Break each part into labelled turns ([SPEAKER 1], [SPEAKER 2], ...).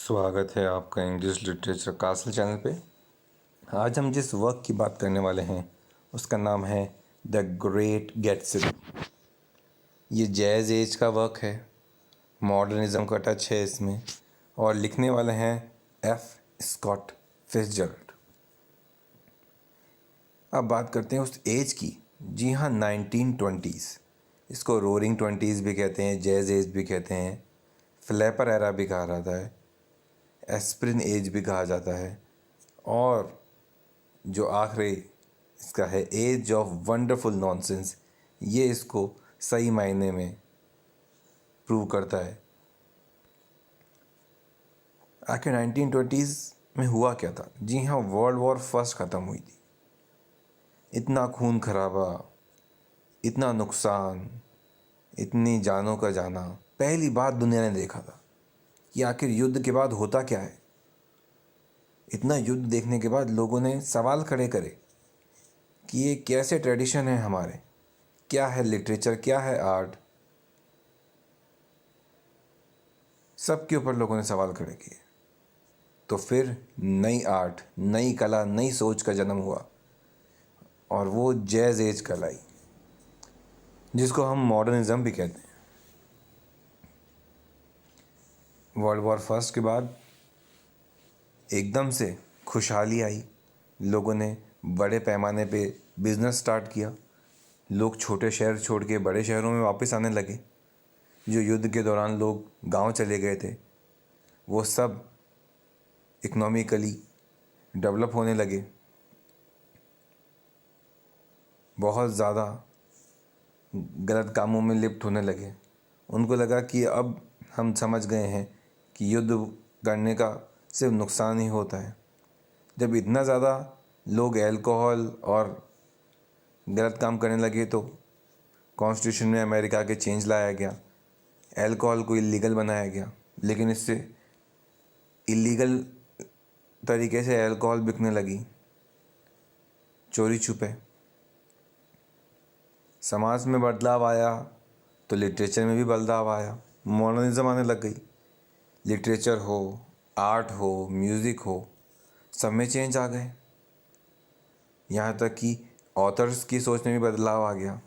[SPEAKER 1] स्वागत है आपका इंग्लिश लिटरेचर कासल चैनल पे। आज हम जिस वर्क की बात करने वाले हैं उसका नाम है द ग्रेट गैट्सबी। ये जैज़ एज का वर्क है, मॉडर्निज़म का टच है इसमें, और लिखने वाले हैं एफ स्कॉट फिट्जजेराल्ड। अब बात करते हैं उस एज की। जी हाँ, 1920s। इसको रोरिंग 20s भी कहते हैं, जैज़ एज भी कहते हैं, फ्लैपर एरा भी कहा जाता है, एस्प्रिन एज भी कहा जाता है, और जो आखिरी इसका है एज ऑफ वंडरफुल नॉनसेंस, ये इसको सही मायने में प्रूव करता है। आखिर 1920s में हुआ क्या था? जी हाँ, वर्ल्ड वॉर फर्स्ट ख़त्म हुई थी। इतना खून खराबा, इतना नुकसान, इतनी जानों का जाना पहली बार दुनिया ने देखा था कि आखिर युद्ध के बाद होता क्या है। इतना युद्ध देखने के बाद लोगों ने सवाल खड़े करे कि ये कैसे ट्रेडिशन है हमारे, क्या है लिटरेचर, क्या है आर्ट। सबके ऊपर लोगों ने सवाल खड़े किए। तो फिर नई आर्ट, नई कला, नई सोच का जन्म हुआ, और वो जैज़ एज कहलाई, जिसको हम मॉडर्निज़म भी कहते हैं। वर्ल्ड वॉर फर्स्ट के बाद एकदम से खुशहाली आई। लोगों ने बड़े पैमाने पे बिज़नेस स्टार्ट किया। लोग छोटे शहर छोड़ के बड़े शहरों में वापस आने लगे। जो युद्ध के दौरान लोग गांव चले गए थे, वो सब इकोनॉमिकली डेवलप होने लगे। बहुत ज़्यादा गलत कामों में लिप्त होने लगे। उनको लगा कि अब हम समझ गए हैं कि युद्ध करने का सिर्फ नुकसान ही होता है। जब इतना ज़्यादा लोग अल्कोहल और गलत काम करने लगे तो कॉन्स्टिट्यूशन में अमेरिका के चेंज लाया गया। अल्कोहल को इलीगल बनाया गया, लेकिन इससे इलीगल तरीके से अल्कोहल बिकने लगी, चोरी छुपे। समाज में बदलाव आया तो लिटरेचर में भी बदलाव आया। मॉडर्निज्म आने लग गई। लिटरेचर हो, आर्ट हो, म्यूज़िक हो, सब में चेंज आ गए। यहाँ तक कि ऑथर्स की सोच में भी बदलाव आ गया।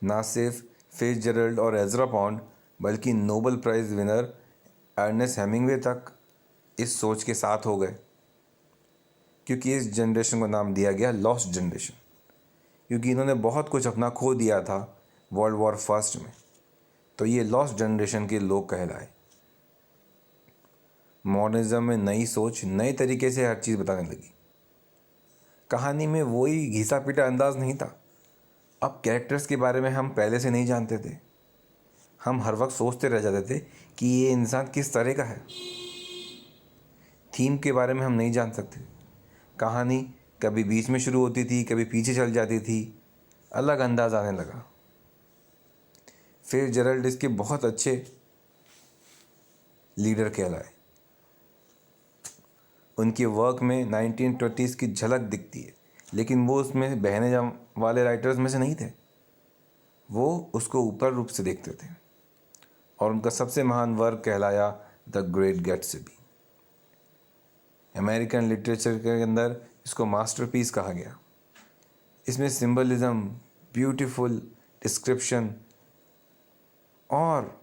[SPEAKER 1] ना सिर्फ फिट्जजेराल्ड और एज़रा पॉन्ड, बल्कि Nobel prize winner Ernest Hemingway तक इस सोच के साथ हो गए, क्योंकि इस जनरेशन को नाम दिया गया लॉस्ट जनरेशन, क्योंकि इन्होंने बहुत कुछ अपना खो दिया था वर्ल्ड वॉर फर्स्ट में। तो ये लॉस्ट जनरेशन के लोग कहलाए। मॉडर्निज्म में नई सोच, नए तरीके से हर चीज़ बताने लगी। कहानी में वही घिसा पीटा अंदाज नहीं था। अब कैरेक्टर्स के बारे में हम पहले से नहीं जानते थे। हम हर वक्त सोचते रह जाते थे कि ये इंसान किस तरह का है। थीम के बारे में हम नहीं जान सकते। कहानी कभी बीच में शुरू होती थी, कभी पीछे चल जाती थी, अलग अंदाज आने लगा। फिट्जजेराल्ड इसके बहुत अच्छे लीडर कहलाए। उनके वर्क में 1920s की झलक दिखती है, लेकिन वो उसमें बहने वाले राइटर्स में से नहीं थे। वो उसको ऊपर रूप से देखते थे, और उनका सबसे महान वर्क कहलाया the great Gatsby. American literature के अंदर इसको मास्टरपीस कहा गया। इसमें सिंबलिज्म, ब्यूटीफुल डिस्क्रिप्शन, और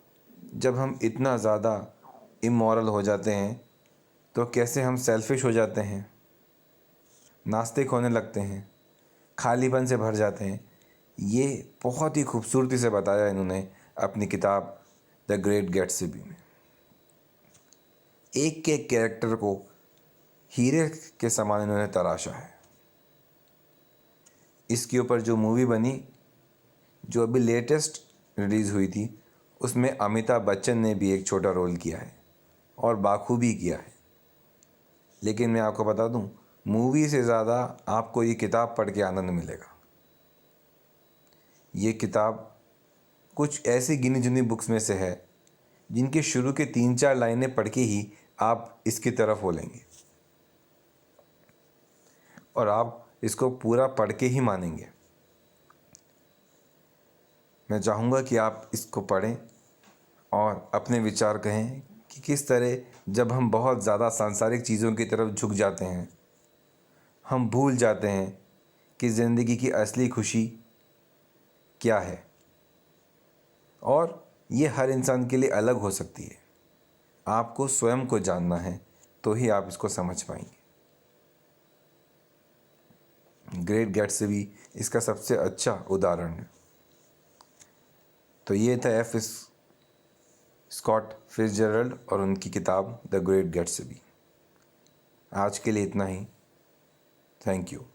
[SPEAKER 1] जब हम इतना ज़्यादा इमोरल हो जाते हैं तो कैसे हम सेल्फिश हो जाते हैं, नास्तिक होने लगते हैं, खालीपन से भर जाते हैं, ये बहुत ही खूबसूरती से बताया इन्होंने अपनी किताब द ग्रेट गैट्सबी में। एक के कैरेक्टर को हीरे के समान इन्होंने तराशा है। इसके ऊपर जो मूवी बनी, जो अभी लेटेस्ट रिलीज़ हुई थी, उसमें अमिताभ बच्चन ने भी एक छोटा रोल किया है और बाखूबी किया है। लेकिन मैं आपको बता दूं, मूवी से ज़्यादा आपको ये किताब पढ़ के आनंद मिलेगा। ये किताब कुछ ऐसी गिनी चुनी बुक्स में से है जिनके शुरू के 3-4 लाइनें पढ़ के ही आप इसकी तरफ हो लेंगे, और आप इसको पूरा पढ़ के ही मानेंगे। मैं चाहूँगा कि आप इसको पढ़ें और अपने विचार कहें कि किस तरह जब हम बहुत ज़्यादा सांसारिक चीज़ों की तरफ झुक जाते हैं, हम भूल जाते हैं कि ज़िंदगी की असली खुशी क्या है, और ये हर इंसान के लिए अलग हो सकती है। आपको स्वयं को जानना है तो ही आप इसको समझ पाएंगे। ग्रेट गैट्सबी इसका सबसे अच्छा उदाहरण है। तो ये था एफ स्कॉट फिट्जजेराल्ड और उनकी किताब द ग्रेट गैट्सबी। आज के लिए इतना ही। Thank you.